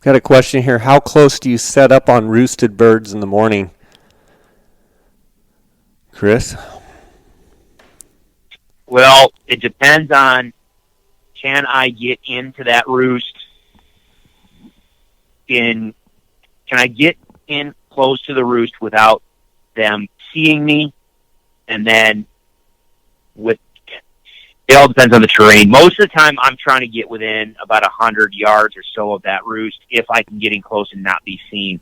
Got a question here. How close do you set up on roosted birds in the morning, Chris? Well, it depends on, can I get into that roost can I get in close to the roost without them seeing me? And then with it all depends on the terrain. Most of the time, I'm trying to get within about 100 yards or so of that roost if I can get in close and not be seen.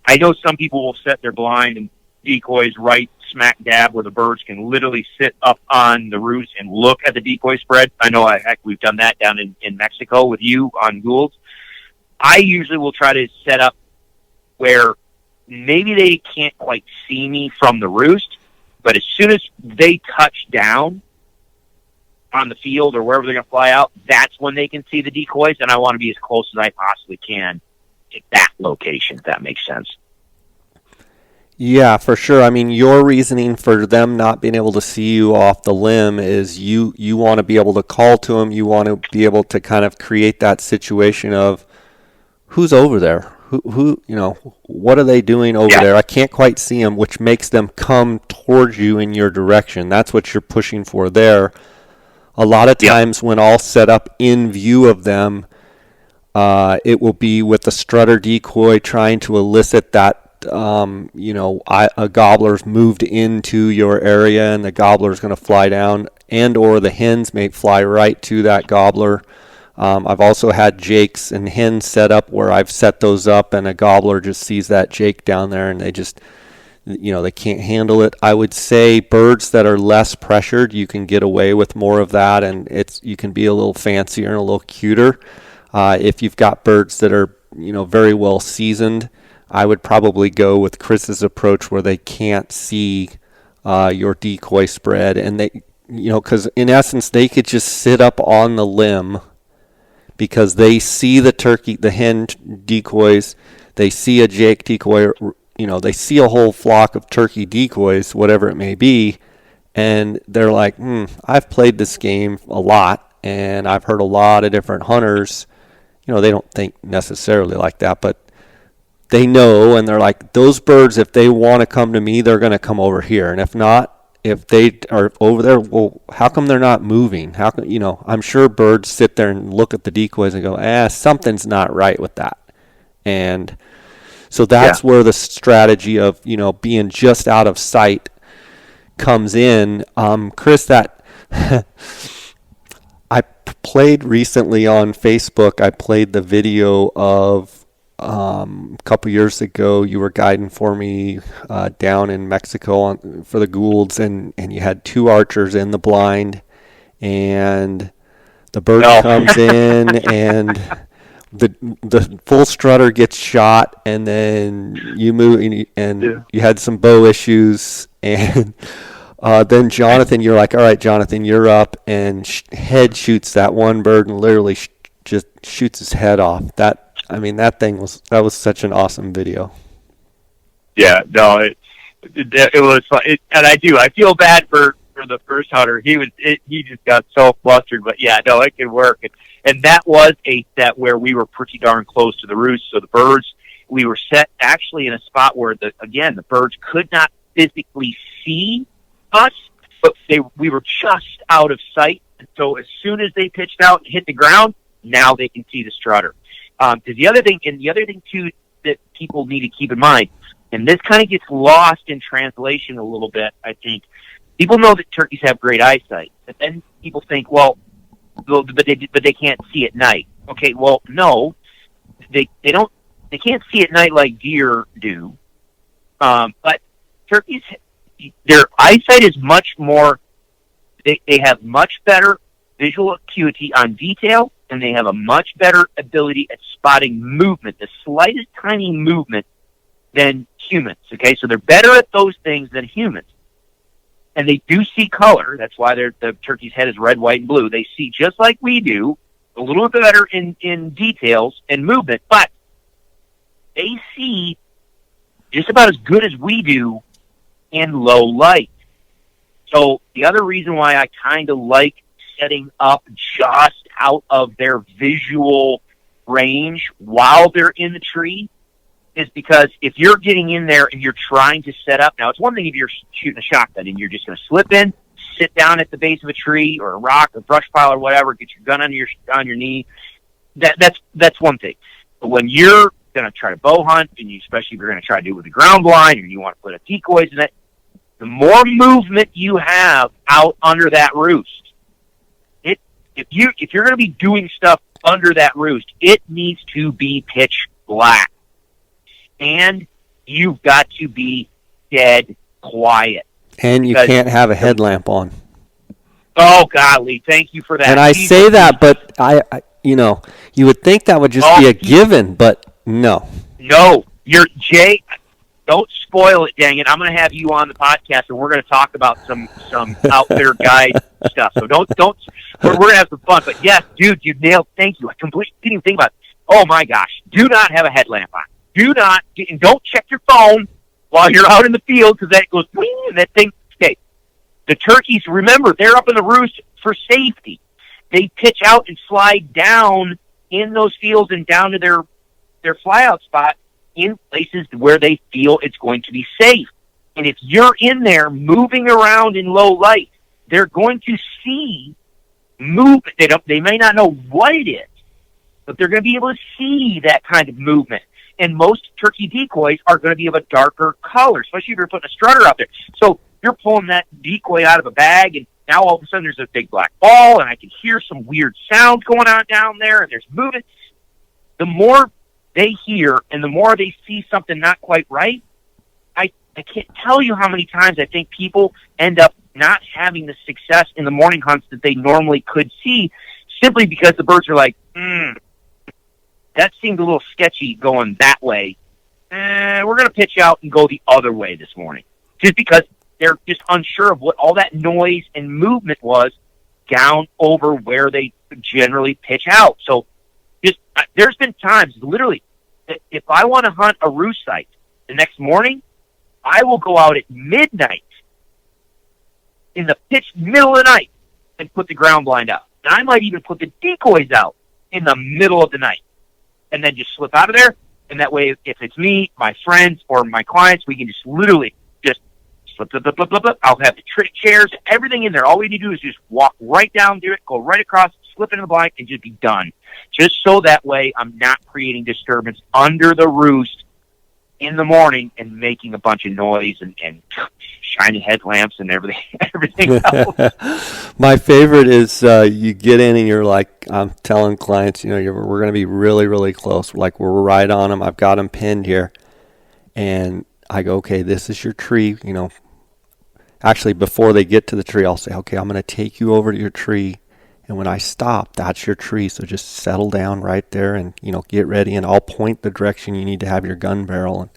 I know some people will set their blind and decoys right smack dab where the birds can literally sit up on the roost and look at the decoy spread. I know we've done that down in Mexico with you on Goulds. I usually will try to set up where maybe they can't quite see me from the roost, but as soon as they touch down on the field or wherever they're going to fly out, that's when they can see the decoys, and I want to be as close as I possibly can to that location, if that makes sense. Yeah, for sure. I mean, your reasoning for them not being able to see you off the limb is you want to be able to call to them. You want to be able to kind of create that situation of who's over there? Who what are they doing over there? I can't quite see them, which makes them come towards you in your direction. That's what you're pushing for there. A lot of times when I'll set up in view of them, it will be with the strutter decoy trying to elicit that, a gobbler's moved into your area and the gobbler's going to fly down, and or the hens may fly right to that gobbler. I've also had jakes and hens set up where I've set those up and a gobbler just sees that jake down there and they just, they can't handle it. I would say birds that are less pressured, you can get away with more of that, and you can be a little fancier and a little cuter. If you've got birds that are, very well seasoned, I would probably go with Chris's approach where they can't see your decoy spread, and they, because in essence they could just sit up on the limb because they see the hen decoys, they see a jake decoy, they see a whole flock of turkey decoys, whatever it may be, and they're like, I've played this game a lot, and I've heard a lot of different hunters. They don't think necessarily like that, but they know, and they're like, those birds, if they want to come to me, they're going to come over here, and if not, if they are over there, well, how come they're not moving? How come, I'm sure birds sit there and look at the decoys and go, something's not right with that. And so that's where the strategy of, being just out of sight comes in. Chris, that I played recently on Facebook, I played the video of a couple years ago. You were guiding for me down in Mexico for the Goulds, and you had two archers in the blind, and the bird comes in and the full strutter gets shot, and then you move and you had some bow issues, and then Jonathan, you're like, all right, Jonathan, you're up, and head shoots that one bird and literally just shoots his head off. That was such an awesome video. Yeah, no, it was fun. And I feel bad for the first hunter. He just got so flustered, but yeah, no, it can work. And that was a set where we were pretty darn close to the roost. So the birds, we were set actually in a spot where the birds could not physically see us, but we were just out of sight. And so as soon as they pitched out and hit the ground, now they can see the strutter. Because the other thing too that people need to keep in mind, and this kind of gets lost in translation a little bit, I think. People know that turkeys have great eyesight, but then people think, well, but they can't see at night. Okay, well, no, they don't. They can't see at night like deer do. But turkeys, their eyesight is much more. They have much better visual acuity on detail, and they have a much better ability at spotting movement, the slightest tiny movement, than humans. Okay, so they're better at those things than humans. And they do see color. That's why the turkey's head is red, white, and blue. They see just like we do, a little bit better in details and movement, but they see just about as good as we do in low light. So the other reason why I kind of like setting up just out of their visual range while they're in the tree is because if you're getting in there and you're trying to set up, now it's one thing if you're shooting a shotgun and you're just going to slip in, sit down at the base of a tree or a rock or brush pile or whatever, get your gun on your knee. That's one thing. But when you're going to try to bow hunt, and especially if you're going to try to do it with a ground blind or you want to put a decoys in it, the more movement you have out under that roost, if you're going to be doing stuff under that roost, it needs to be pitch black. And you've got to be dead quiet. And you can't have a headlamp on. Oh, golly, thank you for that. And I say that, but I you would think that would just be a given, but no. No, Jay. Don't spoil it, dang it. I'm going to have you on the podcast, and we're going to talk about some outfitter guide stuff. So don't. We're going to have some fun. But yes, dude, you nailed. Thank you. I completely didn't even think about it. Oh my gosh, do not have a headlamp on. Do not, and don't check your phone while you're out in the field because that goes wing, and that thing. Okay, the turkeys. Remember, they're up in the roost for safety. They pitch out and slide down in those fields and down to their flyout spot in places where they feel it's going to be safe. And if you're in there moving around in low light, they're going to see movement. They may not know what it is, but they're going to be able to see that kind of movement. And most turkey decoys are going to be of a darker color, especially if you're putting a strutter out there. So you're pulling that decoy out of a bag, and now all of a sudden there's a big black ball, and I can hear some weird sounds going on down there, and there's movement. The more they hear and the more they see something not quite right, I can't tell you how many times I think people end up not having the success in the morning hunts that they normally could see simply because the birds are like, that seemed a little sketchy going that way. We're going to pitch out and go the other way this morning. Just because they're just unsure of what all that noise and movement was down over where they generally pitch out. So there's been times, literally, that if I want to hunt a roost site the next morning, I will go out at midnight in the pitch middle of the night and put the ground blind out. And I might even put the decoys out in the middle of the night and then just slip out of there. And that way, if it's me, my friends, or my clients, we can just literally just slip. I'll have the trick chairs, everything in there. All we need to do is just walk right down to it, go right across, slip into the blind, and just be done. Just so that way I'm not creating disturbance under the roost in the morning and making a bunch of noise and shiny headlamps and everything else. My favorite is you get in and you're like, I'm telling clients, we're going to be really, really close. Like, we're right on them. I've got them pinned here. And I go, okay, this is your tree. Actually, before they get to the tree, I'll say, okay, I'm going to take you over to your tree. And when I stop, that's your tree. So just settle down right there and, get ready. And I'll point the direction you need to have your gun barrel. And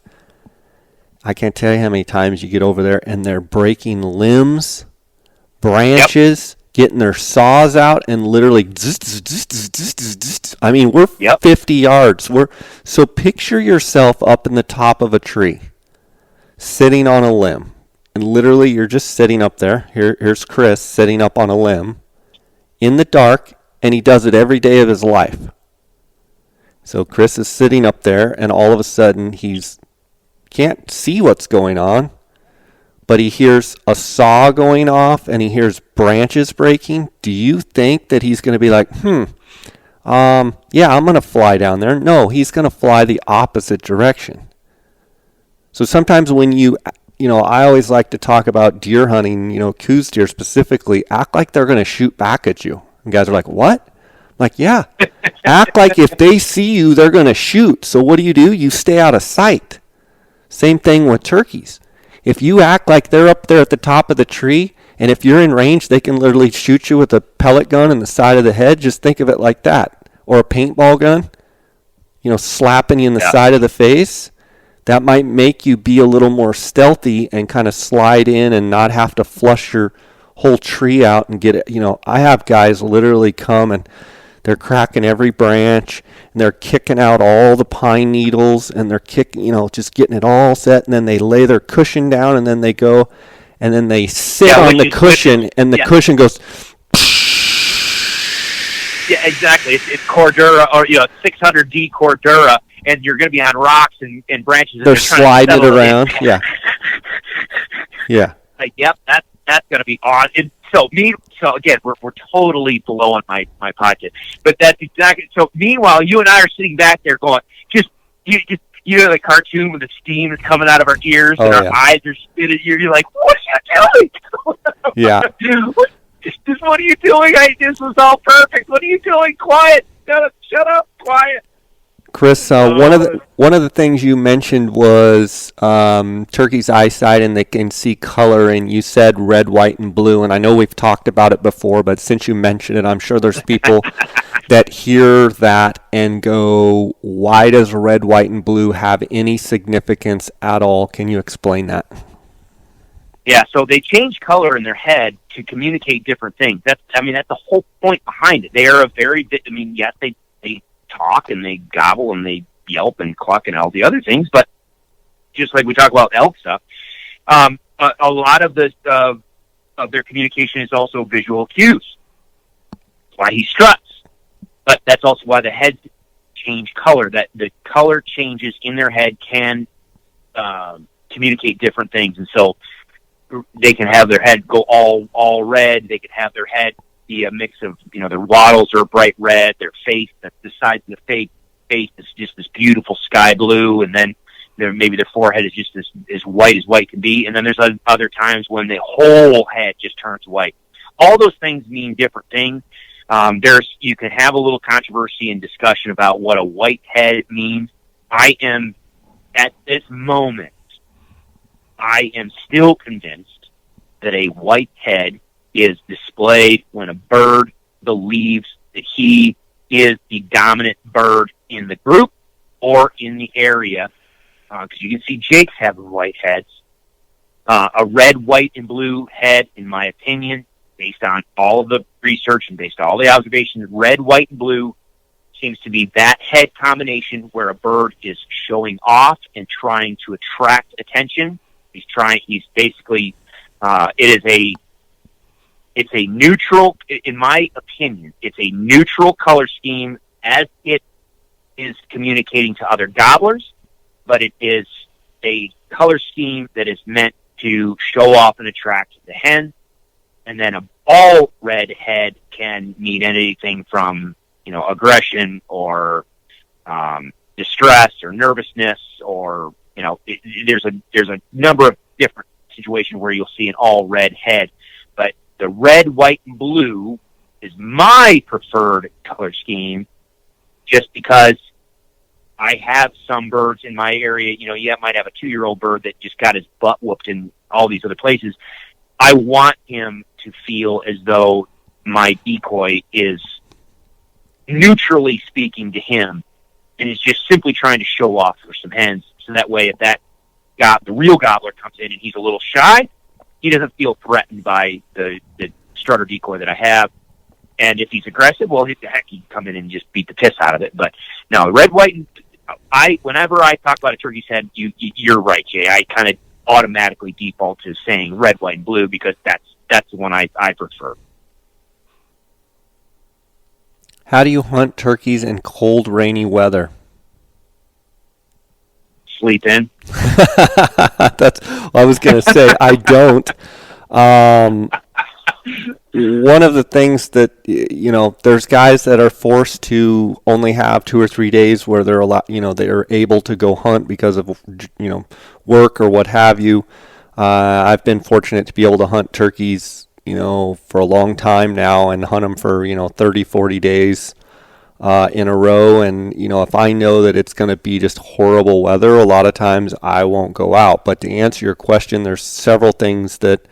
I can't tell you how many times you get over there and they're breaking limbs, branches, getting their saws out and literally, I mean, we're 50 yards. So picture yourself up in the top of a tree, sitting on a limb. And literally you're just sitting up there. Here's Chris sitting up on a limb in the dark, and he does it every day of his life. So Chris is sitting up there, and all of a sudden can't see what's going on, but he hears a saw going off, and he hears branches breaking. Do you think that he's going to be like, I'm going to fly down there? No, he's going to fly the opposite direction. So sometimes when I always like to talk about deer hunting, coos deer specifically, act like they're going to shoot back at you. And guys are like, what? I'm like, yeah. Act like if they see you, they're going to shoot. So what do? You stay out of sight. Same thing with turkeys. If you act like they're up there at the top of the tree, and if you're in range, they can literally shoot you with a pellet gun in the side of the head. Just think of it like that. Or a paintball gun, slapping you in the side of the face. That might make you be a little more stealthy and kind of slide in and not have to flush your whole tree out and get it. I have guys literally come and they're cracking every branch and they're kicking out all the pine needles and they're kicking, just getting it all set. And then they lay their cushion down and then they go and then they sit on the cushion and the cushion goes Yeah, exactly. It's Cordura, or 600D Cordura, and you're going to be on rocks and branches, and They're they're trying to sliding it settle around. Yeah. Yeah. Like, yep, that's going to be on. And so again, we're totally blowing my pocket, but that's exactly. So meanwhile, you and I are sitting back there going, you know, the cartoon with the steam is coming out of our ears and our eyes are spinning. You're like, what are you doing? Yeah. What are you doing? This was all perfect. What are you doing? Quiet. Shut up. Quiet. Chris, one of the things you mentioned was turkey's eyesight, and they can see color, and you said red, white, and blue. And I know we've talked about it before, but since you mentioned it, I'm sure there's people that hear that and go, why does red, white, and blue have any significance at all? Can you explain that? Yeah, so they change color in their head to communicate different things. That's the whole point behind it. They are yes, they talk and they gobble and they yelp and cluck and all the other things, but just like we talk about elk stuff, a lot of their communication is also visual cues. That's why he struts. But that's also why the heads change color. That the color changes in their head can communicate different things, and so they can have their head go all red. They can have their head be a mix of their wattles are bright red. Their face, the sides of the face is just this beautiful sky blue, and then maybe their forehead is just as white can be. And then there's other times when the whole head just turns white. All those things mean different things. You can have a little controversy and discussion about what a white head means. At this moment, I am still convinced that a white head is displayed when a bird believes that he is the dominant bird in the group or in the area. Because you can see jakes have white heads. A red, white, and blue head, in my opinion, based on all of the research and based on all the observations, red, white, and blue seems to be that head combination where a bird is showing off and trying to attract attention. He's basically, it's a neutral, in my opinion, it's a neutral color scheme as it is communicating to other gobblers, but it is a color scheme that is meant to show off and attract the hens. And then a all red head can mean anything from, aggression or distress or nervousness, or there's a number of different situations where you'll see an all red head. But the red, white, and blue is my preferred color scheme, just because I have some birds in my area. You might have a 2-year-old bird that just got his butt whooped in all these other places. I want him to feel as though my decoy is neutrally speaking to him and is just simply trying to show off for some hens. So that way, if the real gobbler comes in and he's a little shy, he doesn't feel threatened by the strutter decoy that I have. And if he's aggressive, well, he'd come in and just beat the piss out of it. But no, red, white, and whenever I talk about a turkey's head, you're right, Jay. I kind of automatically default to saying red, white, and blue because that's the one I prefer. How do you hunt turkeys in cold, rainy weather? Sleep in. That's what I was going to say. I don't. One of the things that, there's guys that are forced to only have 2 or 3 days where they're able to go hunt because of, work or what have you. I've been fortunate to be able to hunt turkeys, for a long time now and hunt them for, 30, 40 days in a row. And, if I know that it's going to be just horrible weather, a lot of times I won't go out. But to answer your question, there's several things that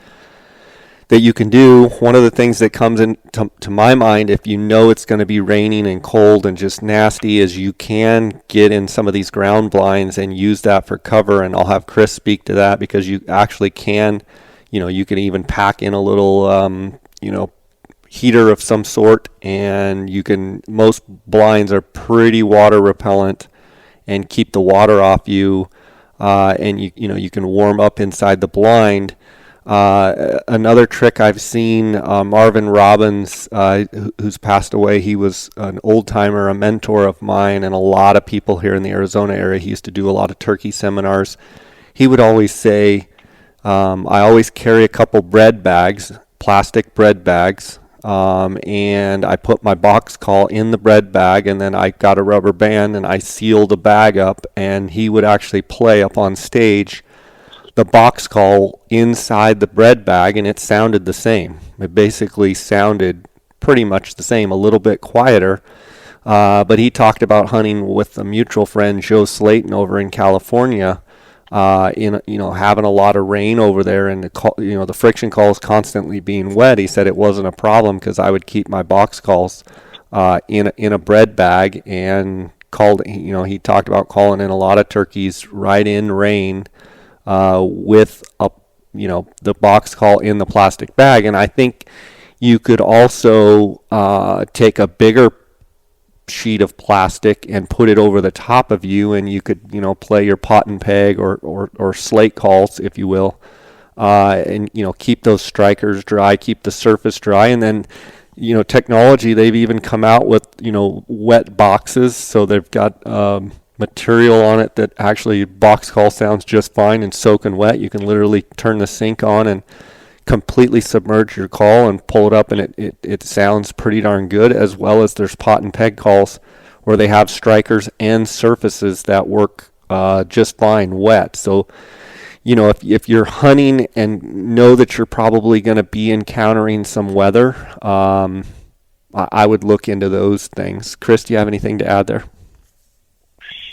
you can do. One of the things that comes to my mind, if you know it's going to be raining and cold and just nasty, is you can get in some of these ground blinds and use that for cover. And I'll have Chris speak to that because you actually can, you can even pack in a little, heater of some sort, and most blinds are pretty water repellent and keep the water off you, and you can warm up inside the blind. Another trick I've seen, Marvin Robbins, who's passed away, he was an old timer, a mentor of mine, and a lot of people here in the Arizona area. He used to do a lot of turkey seminars. He would always say, I always carry a couple bread bags, plastic bread bags, and I put my box call in the bread bag, and then I got a rubber band and I sealed the bag up, and he would actually play up on stage the box call inside the bread bag, and it sounded the same. It basically sounded pretty much the same, a little bit quieter. But he talked about hunting with a mutual friend, Joe Slayton, over in California, having a lot of rain over there, and the friction calls constantly being wet. He said it wasn't a problem because I would keep my box calls in a bread bag, and he talked about calling in a lot of turkeys right in rain with the box call in the plastic bag. And I think you could also take a bigger sheet of plastic and put it over the top of you, and you could play your pot and peg or slate calls, if you will, and keep those strikers dry, keep the surface dry. And then technology, they've even come out with wet boxes, so they've got material on it that actually box call sounds just fine and soaking wet. You can literally turn the sink on and completely submerge your call and pull it up, and it sounds pretty darn good. As well as there's pot and peg calls where they have strikers and surfaces that work just fine wet. So if you're hunting and know that you're probably going to be encountering some weather, I would look into those things. Chris, do you have anything to add there?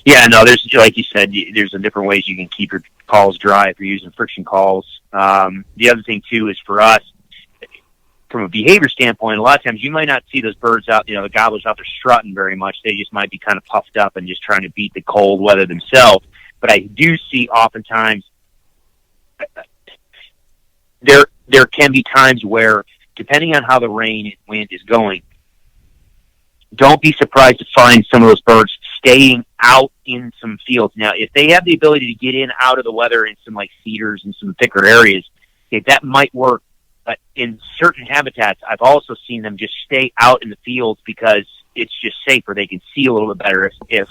Yeah, no, there's, like you said, there's different ways you can keep your calls dry if you're using friction calls. The other thing, too, is for us, from a behavior standpoint, a lot of times you might not see those birds out, the gobblers out there strutting very much. They just might be kind of puffed up and just trying to beat the cold weather themselves. But I do see oftentimes there can be times where, depending on how the rain and wind is going, don't be surprised to find some of those birds staying out in some fields. Now, if they have the ability to get in out of the weather in some like cedars and some thicker areas, okay, that might work. But in certain habitats, I've also seen them just stay out in the fields because it's just safer. They can see a little bit better if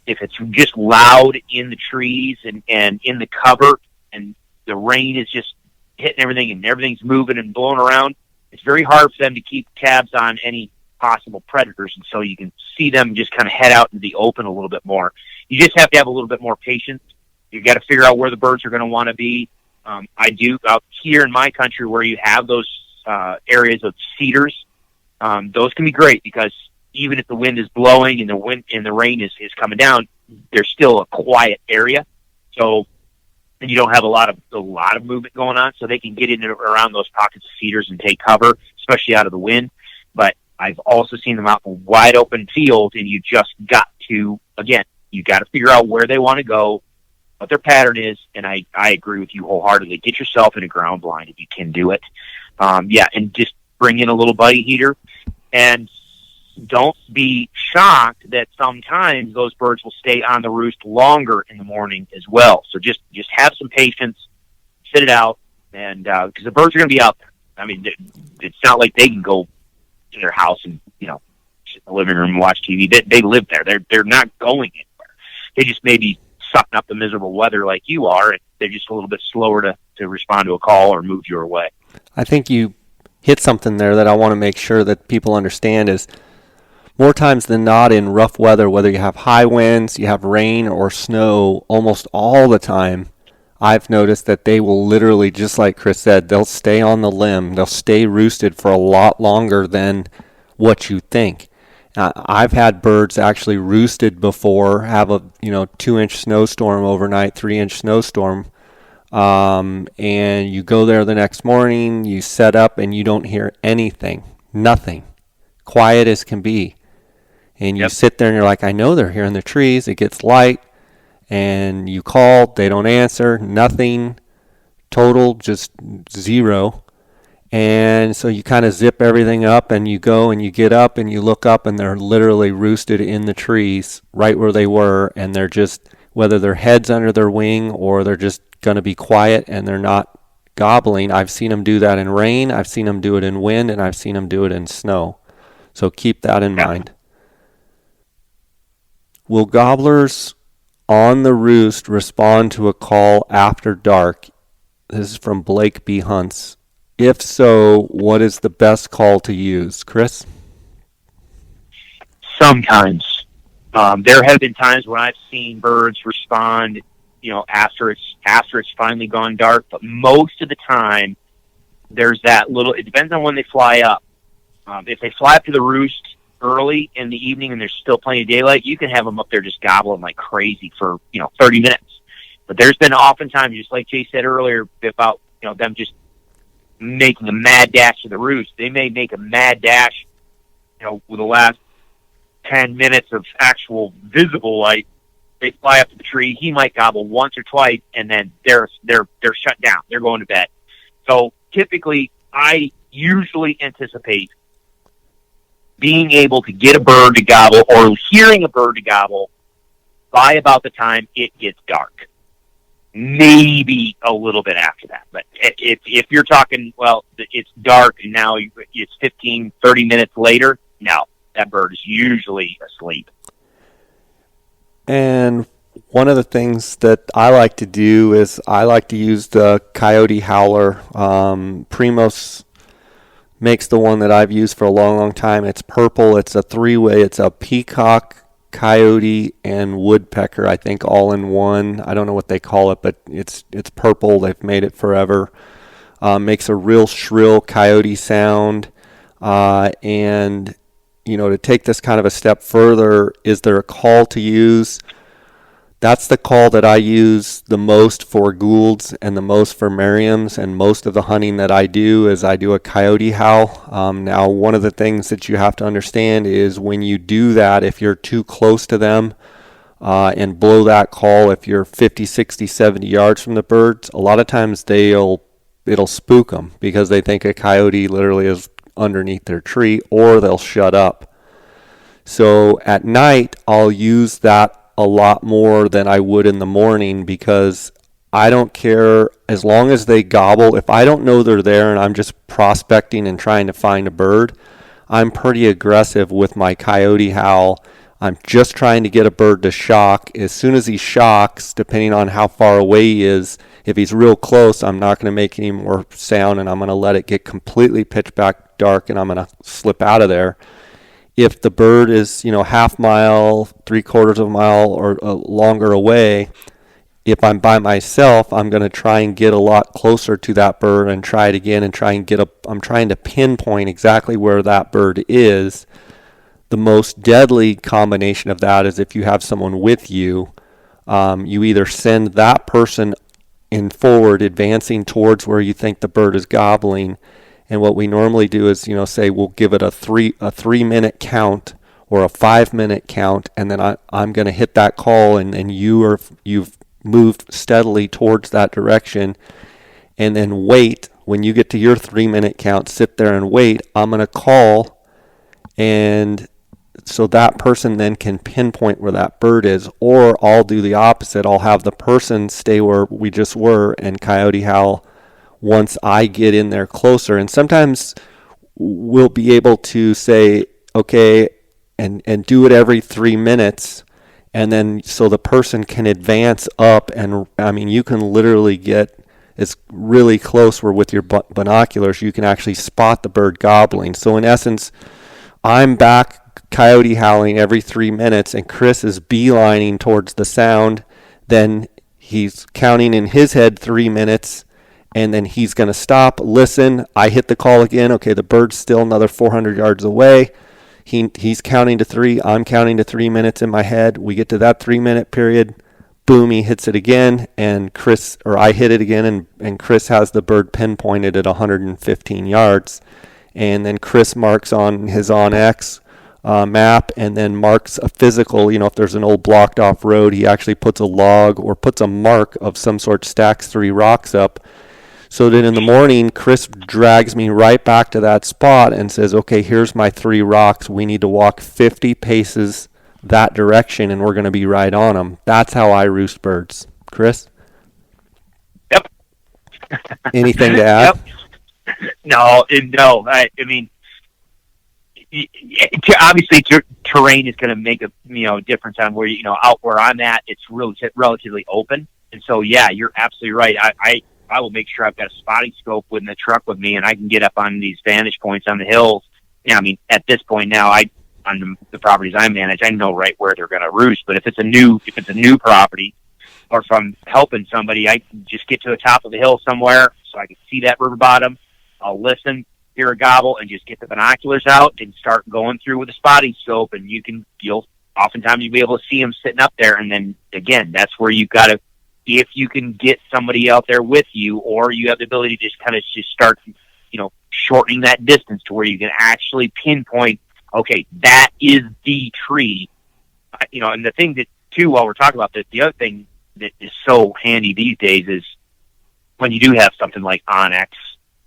it's just loud in the trees and in the cover, and the rain is just hitting everything and everything's moving and blowing around. It's very hard for them to keep tabs on any possible predators, and so you can see them just kind of head out into the open a little bit more. You just have to have a little bit more patience. You got to figure out where the birds are going to want to be. I do out here in my country where you have those areas of cedars. Those can be great because even if the wind is blowing and the rain is coming down, there's still a quiet area. So and you don't have a lot of movement going on, so they can get in and around those pockets of cedars and take cover, especially out of the wind. But I've also seen them out in a wide open field, and you just got to, again, you got to figure out where they want to go, what their pattern is, and I agree with you wholeheartedly. Get yourself in a ground blind if you can do it. And just bring in a little buddy heater, and don't be shocked that sometimes those birds will stay on the roost longer in the morning as well. So just have some patience, sit it out, and because the birds are going to be out there. I mean, it's not like they can go to their house and sit in the living room and watch TV. They live there. They're not going anywhere. They just may be sucking up the miserable weather like you are, and they're just a little bit slower to respond to a call or move your way. I think you hit something there that I want to make sure that people understand is more times than not in rough weather, whether you have high winds, you have rain or snow, almost all the time, I've noticed that they will literally, just like Chris said, they'll stay on the limb. They'll stay roosted for a lot longer than what you think. I've had birds actually roosted before, have a 2-inch snowstorm overnight, 3-inch snowstorm, and you go there the next morning, you set up, and you don't hear anything, nothing, quiet as can be. And you sit there and you're like, I know they're here in the trees. It gets light, and you call, they don't answer, nothing, total, just zero. And so you kind of zip everything up, and you go and you get up and you look up, and they're literally roosted in the trees right where they were, and they're just, whether their head's under their wing or they're just going to be quiet and they're not gobbling. I've seen them do that in rain, I've seen them do it in wind, and I've seen them do it in snow. So keep that in mind. Will gobblers on the roost respond to a call after dark? This is from Blake B. Hunts. If so, what is the best call to use? Chris? Sometimes. There have been times when I've seen birds respond, after it's finally gone dark, but most of the time there's that little, it depends on when they fly up. If they fly up to the roost early in the evening and there's still plenty of daylight, you can have them up there just gobbling like crazy for, 30 minutes. But there's been oftentimes, just like Jay said earlier, about, them just making a mad dash to the roost. They may make a mad dash, with the last 10 minutes of actual visible light. They fly up to the tree. He might gobble once or twice, and then they're shut down. They're going to bed. So typically, I usually anticipate being able to get a bird to gobble or hearing a bird to gobble by about the time it gets dark. Maybe a little bit after that. But if you're talking, well, it's dark and now it's 15, 30 minutes later, no, that bird is usually asleep. And one of the things that I like to do is I like to use the Coyote Howler. Primos makes the one that I've used for a long, long time. It's purple. It's a three-way. It's a peacock, coyote, and woodpecker, I think, all in one. I don't know what they call it, but it's purple. They've made it forever. Makes a real shrill coyote sound. And, to take this kind of a step further, is there a call to use? That's the call that I use the most for Goulds and the most for Merriams, and most of the hunting that I do is I do a Coyote Howl. Now, one of the things that you have to understand is when you do that, if you're too close to them and blow that call, if you're 50, 60, 70 yards from the birds, a lot of times it'll spook them because they think a coyote literally is underneath their tree, or they'll shut up. So at night, I'll use that a lot more than I would in the morning, because I don't care as long as they gobble. If I don't know they're there and I'm just prospecting and trying to find a bird, I'm pretty aggressive with my Coyote Howl. I'm just trying to get a bird to shock. As soon as he shocks, depending on how far away he is, if he's real close, I'm not going to make any more sound, and I'm going to let it get completely pitch black dark, and I'm going to slip out of there. If the bird is, half mile, 3/4 of a mile, or longer away, if I'm by myself, I'm going to try and get a lot closer to that bird and try it again and I'm trying to pinpoint exactly where that bird is. The most deadly combination of that is if you have someone with you, you either send that person in forward, advancing towards where you think the bird is gobbling. And what we normally do is, say we'll give it a 3-minute count or a 5-minute count, and then I'm going to hit that call, and you've moved steadily towards that direction, and then wait. When you get to your 3-minute count, sit there and wait. I'm going to call, and so that person then can pinpoint where that bird is. Or I'll do the opposite. I'll have the person stay where we just were and Coyote Howl once I get in there closer. And sometimes we'll be able to say, okay, and do it every 3 minutes. And then so the person can advance up. And I mean, you can literally get it's really close where with your binoculars, you can actually spot the bird gobbling. So in essence, I'm back coyote howling every 3 minutes, and Chris is beelining towards the sound. Then he's counting in his head 3 minutes, and then he's going to stop, listen. I hit the call again. Okay, the bird's still another 400 yards away. He's counting to 3. I'm counting to 3 minutes in my head. We get to that 3-minute period. Boom, he hits it again, and I hit it again, and Chris has the bird pinpointed at 115 yards. And then Chris marks on his OnX map, and then marks a physical, if there's an old blocked off road, he actually puts a log or puts a mark of some sort, stacks 3 rocks up, so that in the morning, Chris drags me right back to that spot and says, okay, here's my 3 rocks. We need to walk 50 paces that direction, and we're going to be right on them. That's how I roost birds. Chris? Yep. Anything to add? Yep. No. I mean, obviously terrain is going to make a difference on where out where I'm at. It's really relatively open, and so yeah, you're absolutely right. I will make sure I've got a spotting scope in the truck with me, and I can get up on these vantage points on the hills. Yeah, I mean, at this point now, on the properties I manage, I know right where they're going to roost. But if it's a new property, or if I'm helping somebody, I can just get to the top of the hill somewhere so I can see that river bottom. I'll listen, hear a gobble, and just get the binoculars out and start going through with a spotting scope. And oftentimes you'll be able to see them sitting up there. And then again, that's where you've got to, if you can get somebody out there with you, or you have the ability to just start, shortening that distance to where you can actually pinpoint, okay, that is the tree. And the thing that too, while we're talking about this, the other thing that is so handy these days is when you do have something like Onyx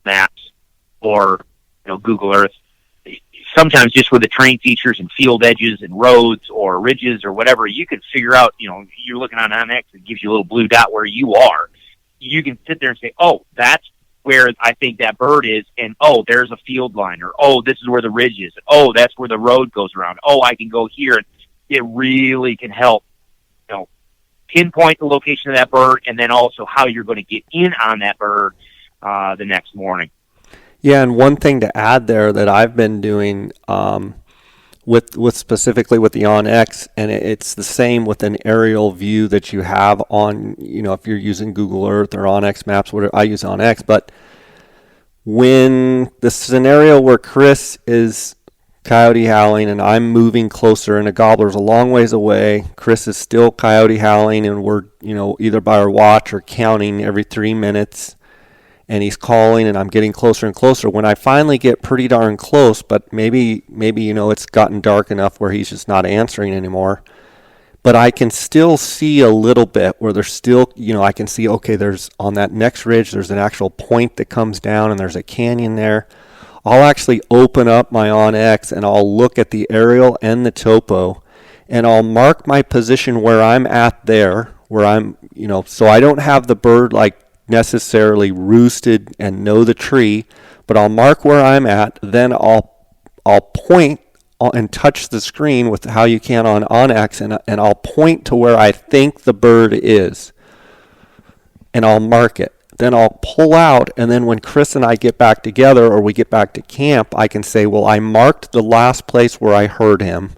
maps or Google Earth. Sometimes just with the terrain features and field edges and roads or ridges or whatever, you can figure out. You're looking on Onyx, it gives you a little blue dot where you are. You can sit there and say, "Oh, that's where I think that bird is," and "Oh, there's a field line," or "Oh, this is where the ridge is," and "Oh, that's where the road goes around." "Oh, I can go here," and it really can help pinpoint the location of that bird, and then also how you're going to get in on that bird the next morning. Yeah, and one thing to add there that I've been doing with specifically with the OnX, and it's the same with an aerial view that you have on, if you're using Google Earth or OnX Maps, whatever. I use OnX, but when the scenario where Chris is coyote howling and I'm moving closer and a gobbler's a long ways away, Chris is still coyote howling, and we're either by our watch or counting every 3 minutes, and he's calling and I'm getting closer and closer. When I finally get pretty darn close, but maybe it's gotten dark enough where he's just not answering anymore, but I can still see a little bit where there's still, I can see, okay, there's on that next ridge, there's an actual point that comes down and there's a canyon there. I'll actually open up my OnX and I'll look at the aerial and the topo, and I'll mark my position where I'm at there, where I'm, so I don't have the bird like necessarily roosted and know the tree, but I'll mark where I'm at, then I'll point and touch the screen with how you can on OnX, and I'll point to where I think the bird is, and I'll mark it. Then I'll pull out, and then when Chris and I get back together or we get back to camp, I can say, well, I marked the last place where I heard him,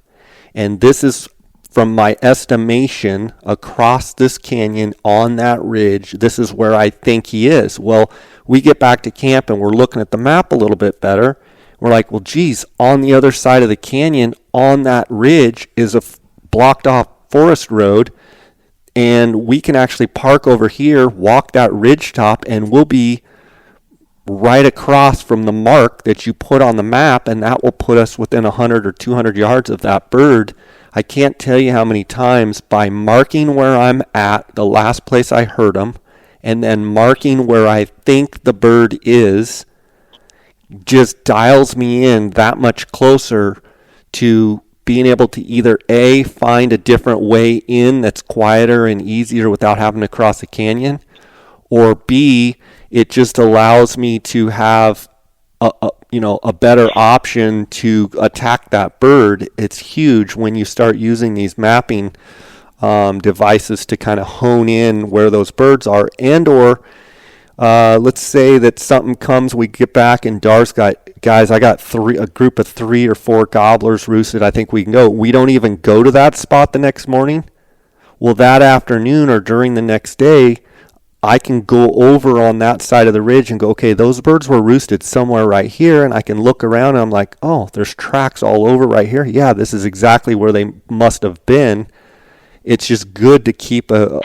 and this is from my estimation across this canyon on that ridge. This is where I think he is. Well, we get back to camp and we're looking at the map a little bit better. We're like, well, geez, on the other side of the canyon on that ridge is a blocked off forest road, and we can actually park over here, walk that ridge top, and we'll be right across from the mark that you put on the map, and that will put us within 100 or 200 yards of that bird. I can't tell you how many times by marking where I'm at, the last place I heard him, and then marking where I think the bird is, just dials me in that much closer to being able to either A, find a different way in that's quieter and easier without having to cross a canyon, or B, it just allows me to have a better option to attack that bird. It's huge when you start using these mapping devices to kind of hone in where those birds are, and or let's say that something comes, we get back and Dar's got, guys, I got a group of 3 or 4 gobblers roosted. I think we can go. We don't even go to that spot the next morning. Well, that afternoon or during the next day, I can go over on that side of the ridge and go, okay, those birds were roosted somewhere right here, and I can look around and I'm like, oh, there's tracks all over right here. Yeah, this is exactly where they must have been. It's just good to keep a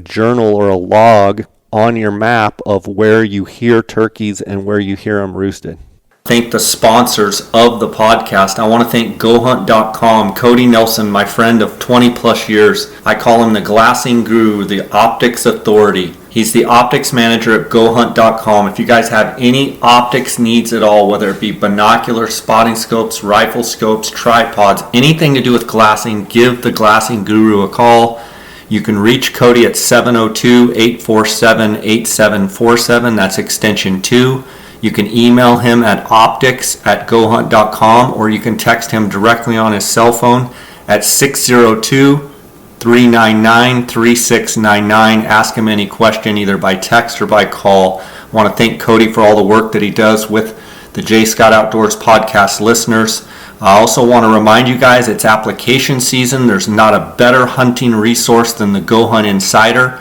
journal or a log on your map of where you hear turkeys and where you hear them roosted. Thank the sponsors of the podcast. I want to thank GoHunt.com. Cody Nelson, my friend of 20 plus years. I call him the glassing guru, the optics authority. He's the optics manager at GoHunt.com. If you guys have any optics needs at all, whether it be binoculars, spotting scopes, rifle scopes, tripods, anything to do with glassing, give the glassing guru a call. You can reach Cody at 702-847-8747. That's extension 2. You can email him at optics@gohunt.com, or you can text him directly on his cell phone at 602-399-3699. Ask him any question either by text or by call. I want to thank Cody for all the work that he does with the J. Scott Outdoors podcast listeners. I also want to remind you guys it's application season. There's not a better hunting resource than the Go Hunt Insider.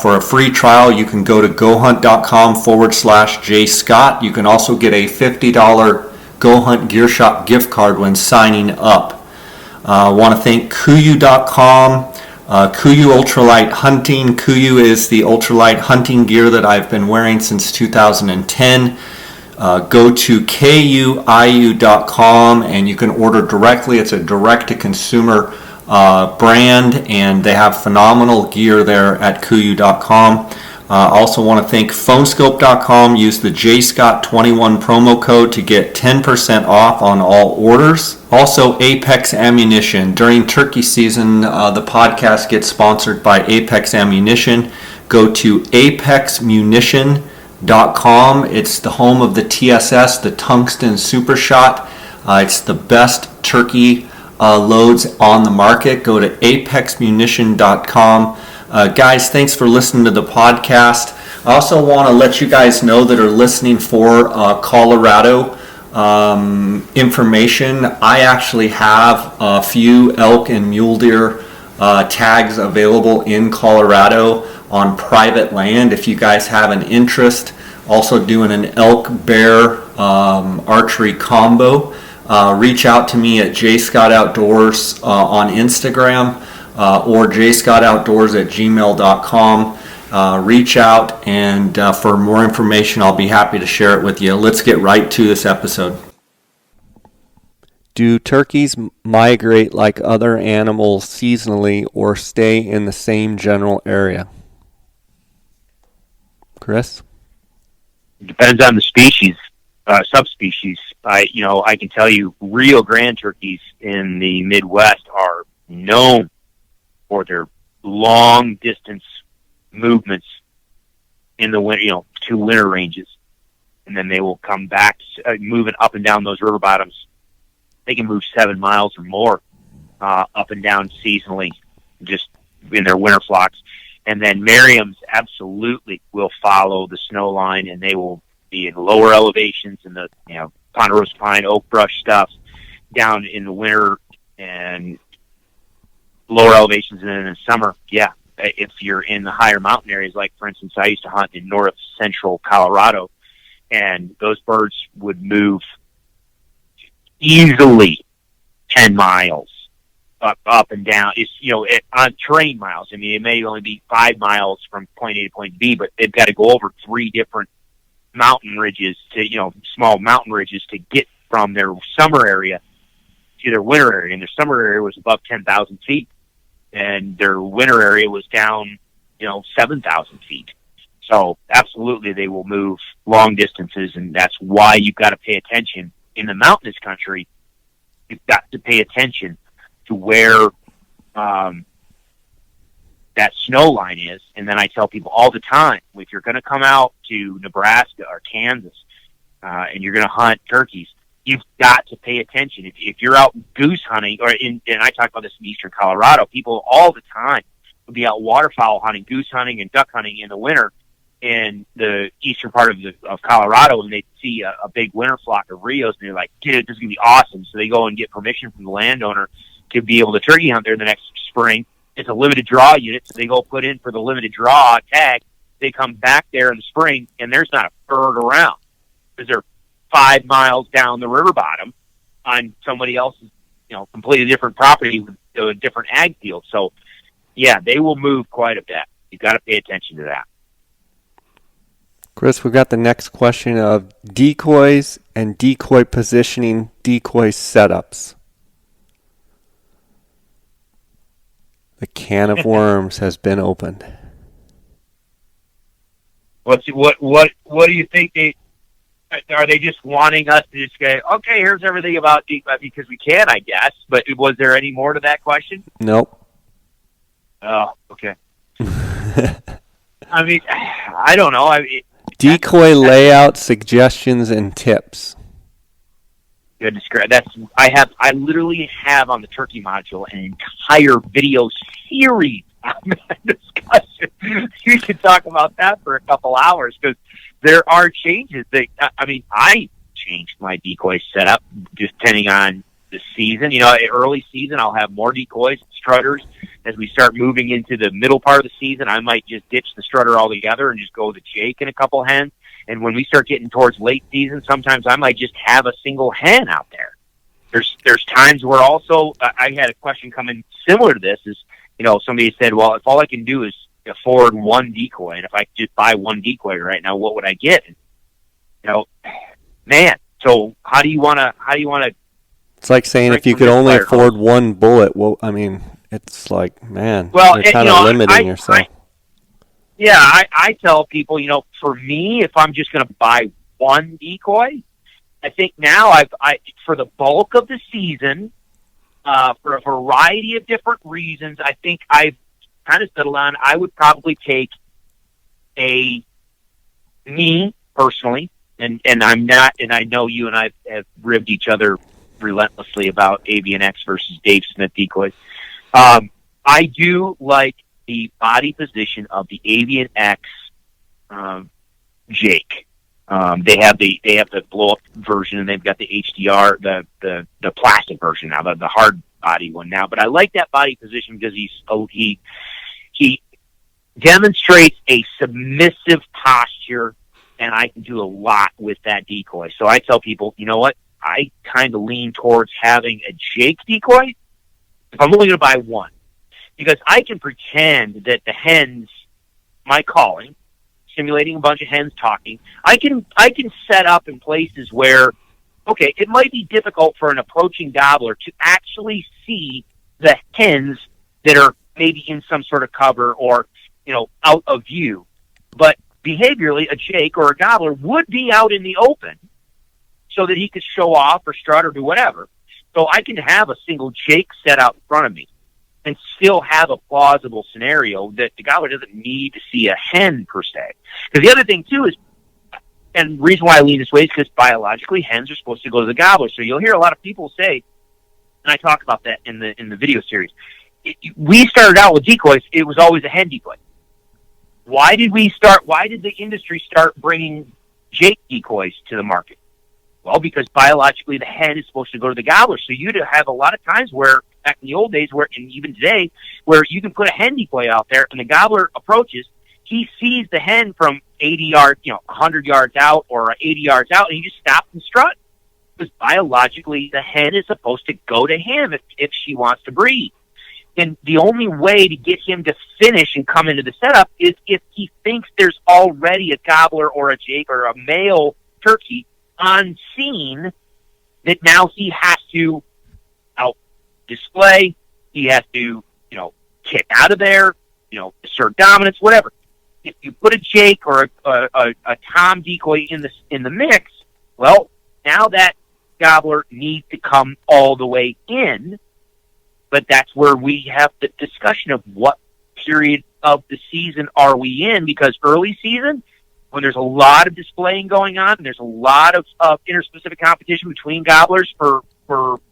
For a free trial, you can go to gohunt.com/jscott. You can also get a $50 Go Hunt Gear Shop gift card when signing up. I want to thank Kuiu.com, Kuiu Ultralight Hunting. Kuiu is the ultralight hunting gear that I've been wearing since 2010. Go to kuiu.com and you can order directly. It's a direct-to-consumer brand, and they have phenomenal gear there at kuiu.com. Also want to thank phonescope.com. Use the JScott21 promo code to get 10% off on all orders. Also, Apex Ammunition. During turkey season, the podcast gets sponsored by Apex Ammunition. Go to apexmunition.com. It's the home of the TSS, the Tungsten Super Shot. It's the best turkey loads on the market. Go to apexmunition.com. Guys, thanks for listening to the podcast. I also want to let you guys know that are listening for Colorado information. I actually have a few elk and mule deer tags available in Colorado on private land if you guys have an interest. Also doing an elk bear archery combo. Reach out to me at jscottoutdoors on Instagram or jscottoutdoors@gmail.com. Reach out, and for more information, I'll be happy to share it with you. Let's get right to this episode. Do turkeys migrate like other animals seasonally or stay in the same general area? Chris? Depends on the species, subspecies. I can tell you Rio Grande turkeys in the Midwest are known for their long distance movements in the winter, to winter ranges. And then they will come back, moving up and down those river bottoms. They can move 7 miles or more up and down seasonally, just in their winter flocks. And then Merriam's absolutely will follow the snow line, and they will be in lower elevations in the ponderosa pine, oak brush stuff down in the winter, and lower elevations. And then in the summer, yeah, if you're in the higher mountain areas, like for instance, I used to hunt in north central Colorado, and those birds would move easily 10 miles up and down. It's, on terrain miles. I mean, it may only be 5 miles from point A to point B, but they've got to go over 3 different mountain ridges to, small mountain ridges to get from their summer area to their winter area. And their summer area was above 10,000 feet, and their winter area was down, 7,000 feet. So absolutely, they will move long distances, and that's why you've got to pay attention. In the mountainous country, you've got to pay attention to where that snow line is. And then I tell people all the time, if you're going to come out to Nebraska or Kansas and you're going to hunt turkeys, you've got to pay attention. If you're out goose hunting, and I talk about this in eastern Colorado, people all the time will be out waterfowl hunting, goose hunting, and duck hunting in the winter in the eastern part of Colorado, and they see a big winter flock of Rios, and they're like, dude, this is going to be awesome. So they go and get permission from the landowner to be able to turkey hunt there the next spring. It's a limited draw unit, so they go put in for the limited draw tag. They come back there in the spring, and there's not a bird around because they're 5 miles down the river bottom on somebody else's, completely different property with a different ag field. So, yeah, they will move quite a bit. You've got to pay attention to that. Chris, we've got the next question of decoys and decoy positioning, decoy setups. The can of worms has been opened. What do you think are they just wanting us to just go, okay, here's everything about decoy, because we can, I guess, but was there any more to that question? Nope. Oh, okay. I mean, I don't know. I mean, Decoy layout suggestions and tips. good describe. I literally have on the turkey module an entire video series on that discussion. You could talk about that for a couple hours because there are changes. I changed my decoy setup depending on the season. Early season I'll have more decoys, strutters. As we start moving into the middle part of the season, I might just ditch the strutter altogether and just go with the Jake and a couple hens. And when we start getting towards late season, sometimes I might just have a single hen out there. There's times where also I had a question come in similar to this. Is somebody said, well, if all I can do is afford one decoy, and if I could just buy one decoy right now, what would I get? And, man. So how do you want to? It's like saying if you could only afford one bullet. Well, I mean, it's like, man, you're kind of limiting yourself. I tell people, for me, if I'm just going to buy one decoy, I think now I for the bulk of the season, for a variety of different reasons, I think I've kind of settled on I would probably take me personally, and I'm not, and I know you and I have ribbed each other relentlessly about Avian X versus Dave Smith decoys. I do like the body position of the Avian X Jake. They have the blow up version, and they've got the HDR, the plastic version now, the hard body one now. But I like that body position because he demonstrates a submissive posture, and I can do a lot with that decoy. So I tell people, you know what? I kind of lean towards having a Jake decoy if I'm only going to buy one, because I can pretend that the hens, my calling, simulating a bunch of hens talking, I can set up in places where, okay, it might be difficult for an approaching gobbler to actually see the hens that are maybe in some sort of cover or, out of view. But behaviorally, a Jake or a gobbler would be out in the open so that he could show off or strut or do whatever. So I can have a single Jake set out in front of me and still have a plausible scenario that the gobbler doesn't need to see a hen per se. Because the other thing too is, and the reason why I lean this way is because biologically hens are supposed to go to the gobbler. So you'll hear a lot of people say, and I talk about that in the video series, we started out with decoys, it was always a hen decoy. Why did the industry start bringing Jake decoys to the market? Well, because biologically the hen is supposed to go to the gobbler. So you'd have a lot of times where, back in the old days, and even today, where you can put a hen decoy out there and the gobbler approaches, he sees the hen from 80 yards, 100 yards out or 80 yards out, and he just stops and struts. Because biologically the hen is supposed to go to him if she wants to breed. And the only way to get him to finish and come into the setup is if he thinks there's already a gobbler or a Jake or a male turkey on scene that now he has to display, he has to, kick out of there, assert dominance, whatever. If you put a Jake or a Tom decoy in the mix, well, now that gobbler needs to come all the way in. But that's where we have the discussion of what period of the season are we in, because early season, when there's a lot of displaying going on, and there's a lot of interspecific competition between gobblers for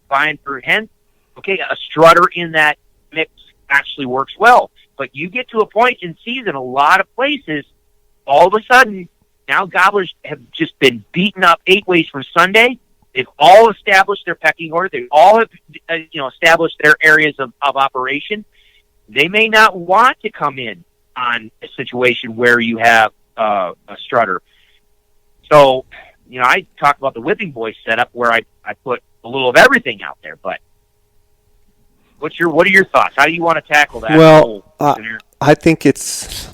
buying for hens, okay, a strutter in that mix actually works well. But you get to a point in season, a lot of places, all of a sudden, now gobblers have just been beaten up 8 ways from Sunday. They've all established their pecking order. They all have, established their areas of operation. They may not want to come in on a situation where you have a strutter. So, I talk about the whipping boy setup where I put a little of everything out there. But what are your thoughts? How do you want to tackle that? Well, I think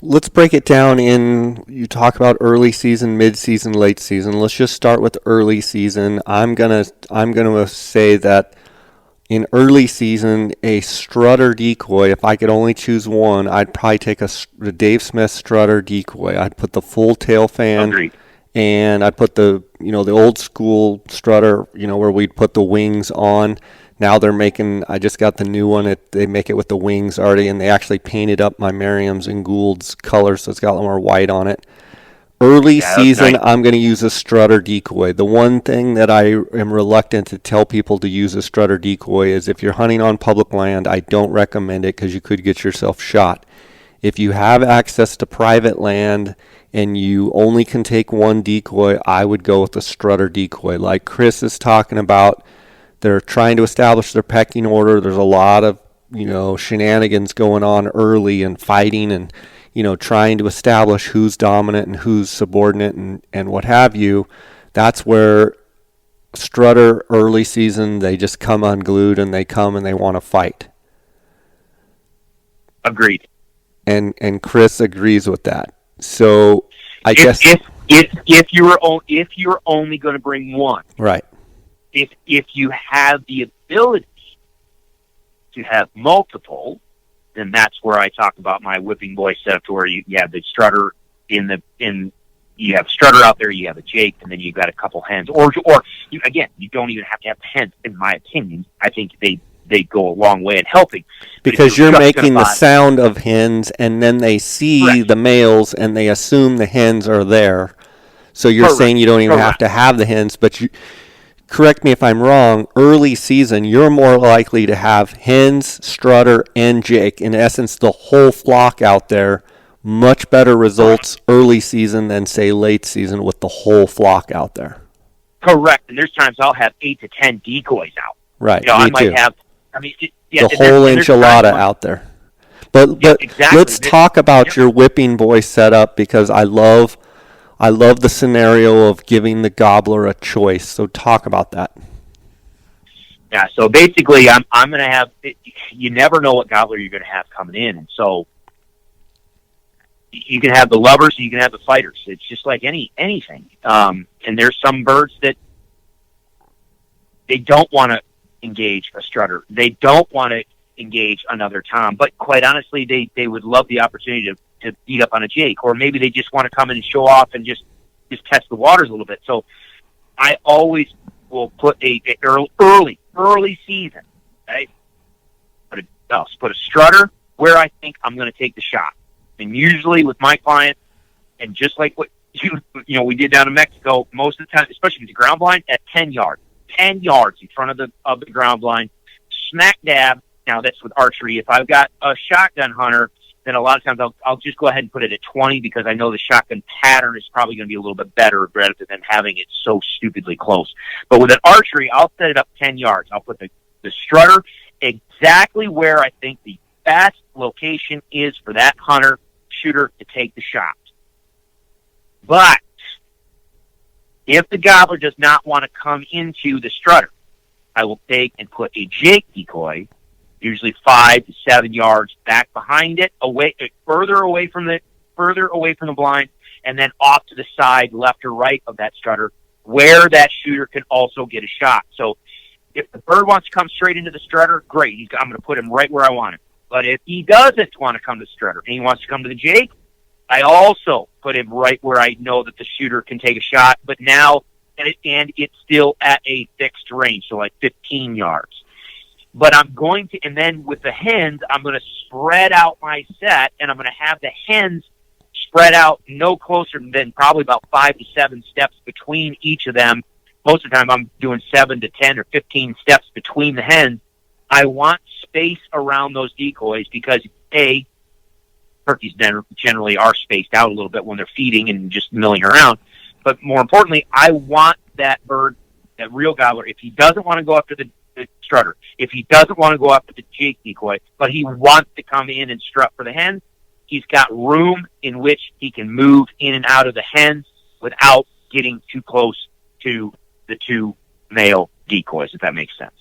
let's break it down you talk about early season, mid-season, late season. Let's just start with early season. I'm gonna say that in early season, a strutter decoy, if I could only choose one, I'd probably take a Dave Smith strutter decoy. I'd put the full tail fan. Agreed. And I'd put the old school strutter, where we'd put the wings on. Now they're making, I just got the new one, they make it with the wings already, and they actually painted up my Merriam's and Gould's color, so it's got a little more white on it. Early season, nice. I'm going to use a strutter decoy. The one thing that I am reluctant to tell people to use a strutter decoy is if you're hunting on public land, I don't recommend it because you could get yourself shot. If you have access to private land and you only can take one decoy, I would go with a strutter decoy. Like Chris is talking about, they're trying to establish their pecking order. There's a lot of, shenanigans going on early and fighting and trying to establish who's dominant and who's subordinate and what have you. That's where strutter early season, they just come unglued and they come and they want to fight. Agreed. And Chris agrees with that. So I guess if you're only going to bring one, right. If you have the ability to have multiple, then that's where I talk about my whipping boy setup, to where you have the strutter you have a strutter out there, you have a Jake, and then you've got a couple hens. Or you don't even have to have hens, in my opinion. I think they go a long way in helping. Because you're making the sound of hens, and then they see the males, and they assume the hens are there. So you're saying you don't even have to have the hens, but correct me if I'm wrong, early season, you're more likely to have hens, strutter, and Jake. In essence, the whole flock out there. Much better results early season than, say, late season with the whole flock out there. Correct. And there's times I'll have 8 to 10 decoys out. Right. I might have, the whole enchilada out there. But exactly. Let's talk about your whipping boy setup, because I love the scenario of giving the gobbler a choice. So talk about that. Yeah. So basically, I'm going to have. You never know what gobbler you're going to have coming in, and so you can have the lovers, you can have the fighters. It's just like anything. And there's some birds that they don't want to engage a strutter. They don't want to engage another tom. But quite honestly, they would love the opportunity to beat up on a Jake, or maybe they just want to come in and show off and just test the waters a little bit. So I always will put a early season, right? Put a strutter where I think I'm going to take the shot. And usually with my clients, and just like what we did down in Mexico, most of the time, especially with the ground blind, at 10 yards in front of the ground blind, smack dab. Now that's with archery. If I've got a shotgun hunter, then a lot of times I'll just go ahead and put it at 20, because I know the shotgun pattern is probably going to be a little bit better rather than having it so stupidly close. But with an archery, I'll set it up 10 yards. I'll put the strutter exactly where I think the best location is for that hunter shooter to take the shot. But if the gobbler does not want to come into the strutter, I will take and put a Jake decoy, usually 5 to 7 yards back behind it, further away from the blind, and then off to the side, left or right of that strutter, where that shooter can also get a shot. So if the bird wants to come straight into the strutter, great. I'm going to put him right where I want him. But if he doesn't want to come to the strutter and he wants to come to the Jake, I also put him right where I know that the shooter can take a shot, but now, and it's still at a fixed range, so like 15 yards. But I'm going to, and then with the hens, I'm going to spread out my set, and I'm going to have the hens spread out no closer than probably about 5 to 7 steps between each of them. Most of the time I'm doing 7 to 10 or 15 steps between the hens. I want space around those decoys because, turkeys generally are spaced out a little bit when they're feeding and just milling around. But more importantly, I want that bird, that real gobbler, if he doesn't want to go after the strutter, if he doesn't want to go after the Jake decoy, but he wants to come in and strut for the hens, he's got room in which he can move in and out of the hens without getting too close to the 2 male decoys, if that makes sense.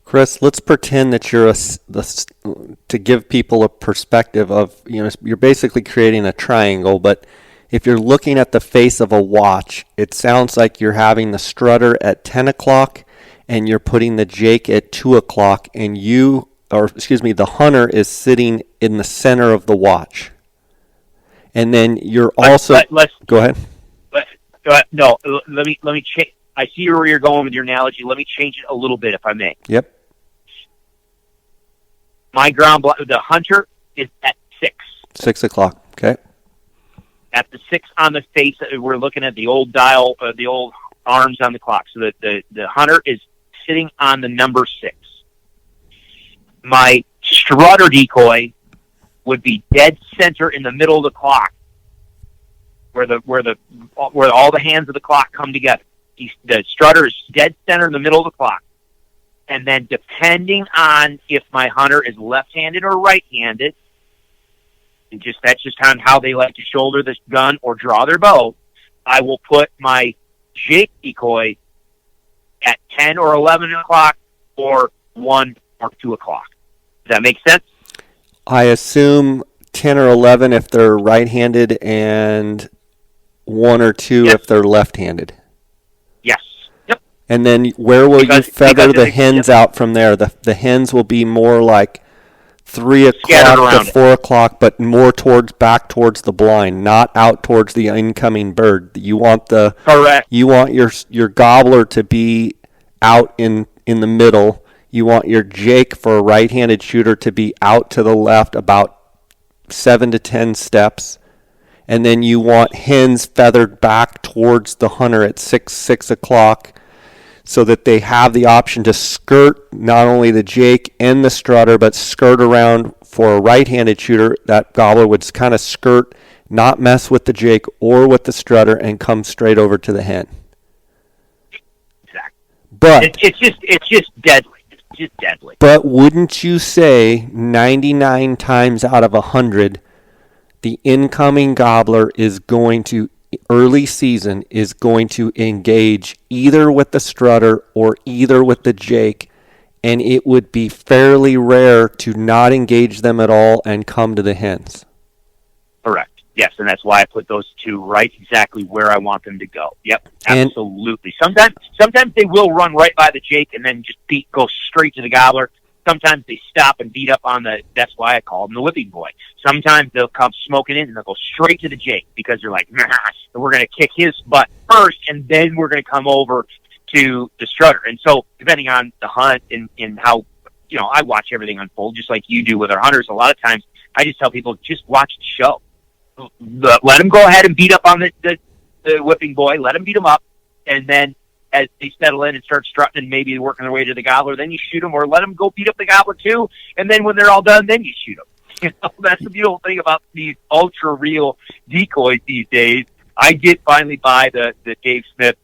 Chris, let's pretend that you're to give people a perspective of, you're basically creating a triangle, but if you're looking at the face of a watch, it sounds like you're having the strutter at 10 o'clock and you're putting the Jake at 2 o'clock, and the hunter is sitting in the center of the watch. And then you're also... Go ahead. No, let me change. I see where you're going with your analogy. Let me change it a little bit, if I may. Yep. My the hunter is at 6. 6 o'clock. Okay. At the 6 on the face, we're looking at the old dial, the old arms on the clock. So the hunter is sitting on the number 6. My strutter decoy would be dead center in the middle of the clock, where all the hands of the clock come together. The strutter is dead center in the middle of the clock. And then depending on if my hunter is left-handed or right-handed, and that's just on how they like to shoulder this gun or draw their bow, I will put my Jake decoy at 10 or 11 o'clock or 1 or 2 o'clock. Does that make sense? I assume 10 or 11 if they're right-handed and 1 or 2 Yes. if they're left-handed. Yes. Yep. And then where will you feather the hens out from there? The hens will be more like 3 o'clock to 4 o'clock, but more back towards the blind, not out towards the incoming bird. You want correct. You want your gobbler to be out in the middle. You want your Jake for a right-handed shooter to be out to the left about 7 to 10 steps. And then you want hens feathered back towards the hunter at 6 o'clock so that they have the option to skirt not only the Jake and the strutter, but skirt around for a right-handed shooter. That gobbler would kind of skirt, not mess with the Jake or with the strutter, and come straight over to the hen. Exactly. But it's just deadly. It's just deadly. But wouldn't you say 99 times out of 100, the incoming gobbler is going to, early season, is going to engage either with the strutter or either with the Jake, and it would be fairly rare to not engage them at all and come to the hens? Correct. Yes, and that's why I put those two right exactly where I want them to go. Yep, absolutely. Sometimes they will run right by the Jake and then just go straight to the gobbler. Sometimes they stop and beat up on that's why I call them the whipping boy. Sometimes they'll come smoking in and they'll go straight to the Jake because they're like, nah, we're going to kick his butt first and then we're going to come over to the strutter. And so depending on the hunt and how, I watch everything unfold just like you do with our hunters. A lot of times I just tell people, just watch the show. Let them go ahead and beat up on the whipping boy. Let them beat him up. And then as they settle in and start strutting and maybe working their way to the gobbler, then you shoot them, or let them go beat up the gobbler too. And then when they're all done, then you shoot them. That's the beautiful thing about these ultra real decoys these days. I did finally buy the Dave Smith.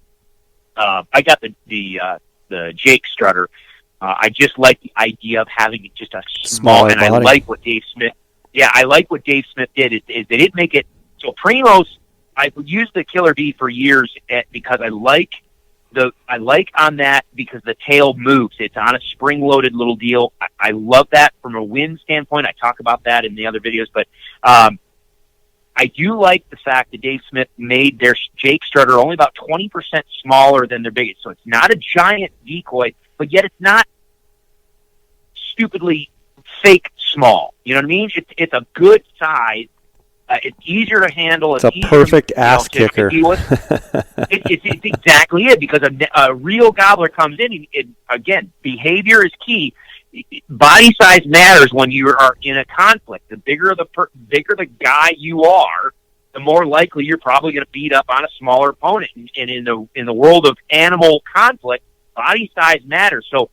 I got the Jake strutter. I just like the idea of having just a small, and I like what Dave Smith. Yeah, I like what Dave Smith did. Is they didn't make it so Primos. I've used the Killer B for years because I like on that because the tail moves. It's on a spring-loaded little deal. I love that from a wind standpoint. I talk about that in the other videos, but I do like the fact that Dave Smith made their Jake strutter only about 20% smaller than their biggest. So it's not a giant decoy, but yet it's not stupidly fake small. You know what I mean? It's a good size. It's easier to handle. It's a perfect ass kicker. It's exactly it, because a real gobbler comes in, and again, behavior is key. Body size matters when you are in a conflict. The bigger the guy you are, the more likely you're probably going to beat up on a smaller opponent. And in the world of animal conflict, body size matters. So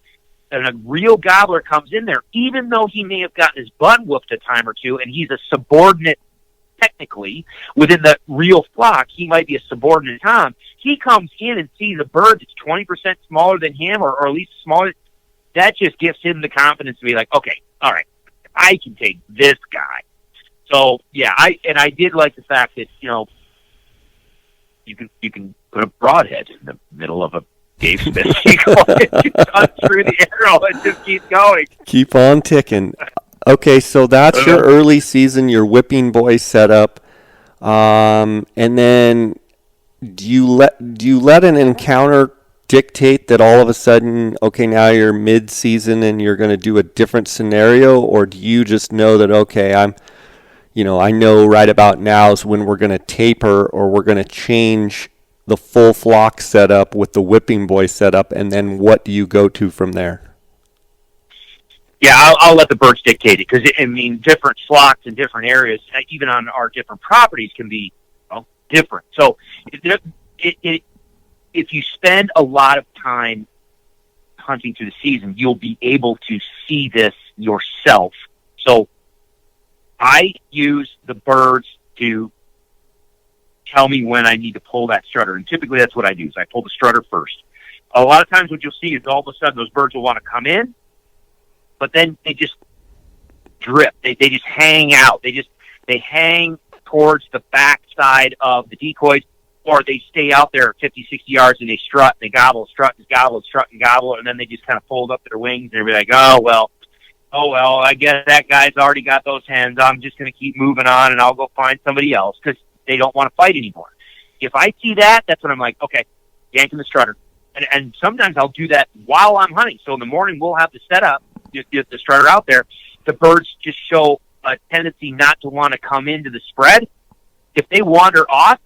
and a real gobbler comes in there, even though he may have gotten his butt whooped a time or two, and he's a subordinate technically within the real flock, he might be a subordinate Tom. He comes in and sees a bird that's 20% smaller than him, or at least smaller. That just gives him the confidence to be like, okay, all right, I can take this guy. So yeah, I did like the fact that you can put a broadhead in the middle of a Dave Smith. You unscrew the arrow and just keep going. Keep on ticking. Okay, so that's your early season, your whipping boy setup, and then do you let an encounter dictate that all of a sudden, okay, now you're mid-season and you're going to do a different scenario, or do you just know that, okay, I know right about now is when we're going to taper, or we're going to change the full flock setup with the whipping boy setup, and then what do you go to from there? Yeah, I'll let the birds dictate it, because I mean, different flocks in different areas, even on our different properties, can be different. So if you spend a lot of time hunting through the season, you'll be able to see this yourself. So I use the birds to tell me when I need to pull that strutter, and typically that's what I do. Is I pull the strutter first. A lot of times what you'll see is all of a sudden those birds will want to come in, but then they just drip. They just hang out. They hang towards the back side of the decoys, or they stay out there 50, 60 yards and they strut, they gobble, strut, gobble, strut, and gobble, and then they just kind of fold up their wings and they'll be like, oh, well, I guess that guy's already got those hens. I'm just going to keep moving on and I'll go find somebody else, because they don't want to fight anymore. If I see that, that's when I'm like, okay, yanking the strutter. And sometimes I'll do that while I'm hunting. So in the morning we'll have the setup, get the strutter out there. The birds just show a tendency not to want to come into the spread. If they wander off,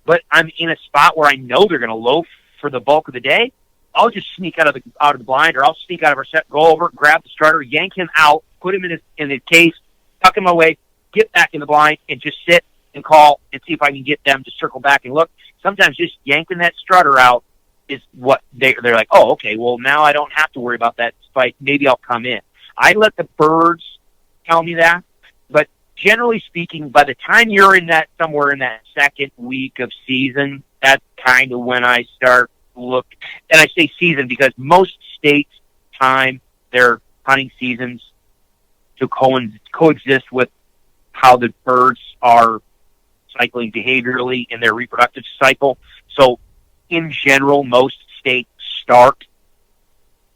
but I'm in a spot where I know they're going to loaf for the bulk of the day, I'll just sneak out of the blind, or I'll sneak out of our set, go over, grab the strutter, yank him out, put him in his case, tuck him away, get back in the blind, and just sit and call and see if I can get them to circle back and look. Sometimes just yanking that strutter out is what they're like, oh, okay, well, now I don't have to worry about that fight. Maybe I'll come in. I let the birds tell me that, but generally speaking, by the time you're somewhere in that second week of season, that's kind of when I start look. And I say season because most states time their hunting seasons to coexist with how the birds are cycling behaviorally in their reproductive cycle. So in general, most states start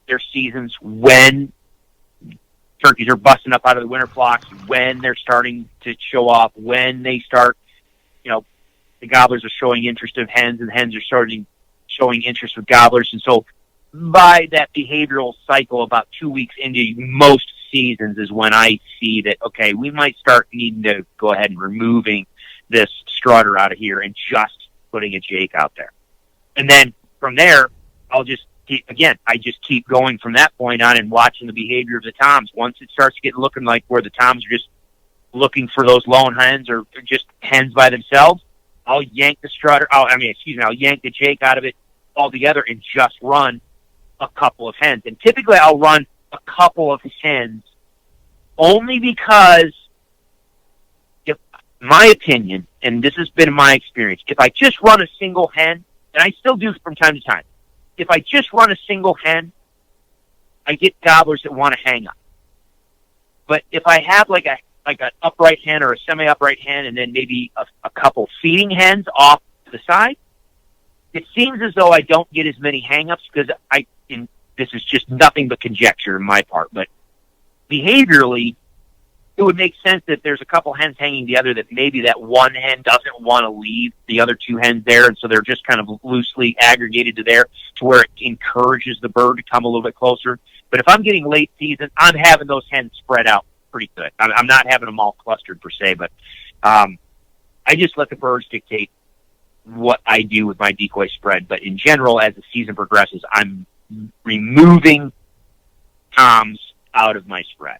their seasons when turkeys are busting up out of the winter flocks, when they're starting to show off, when they start, the gobblers are showing interest of hens, and the hens are showing interest with gobblers. And so by that behavioral cycle, about 2 weeks into most seasons is when I see that, okay, we might start needing to go ahead and removing this strutter out of here and just putting a jake out there. And then from there, I just keep going from that point on and watching the behavior of the toms. Once it starts getting looking like where the toms are just looking for those lone hens or just hens by themselves, I'll yank the strutter. I'll yank the jake out of it altogether and just run a couple of hens. And typically I'll run a couple of hens only because, if my opinion, and this has been my experience, if I just run a single hen, and I still do from time to time, if I just run a single hen, I get gobblers that want to hang up. But if I have like an upright hen or a semi-upright hen and then maybe a couple feeding hens off to the side, it seems as though I don't get as many hang-ups because this is just nothing but conjecture on my part, but behaviorally, it would make sense that there's a couple hens hanging together that maybe that one hen doesn't want to leave the other two hens there, and so they're just kind of loosely aggregated to there to where it encourages the bird to come a little bit closer. But if I'm getting late season, I'm having those hens spread out pretty good. I'm not having them all clustered per se, but I just let the birds dictate what I do with my decoy spread. But in general, as the season progresses, I'm removing toms out of my spread.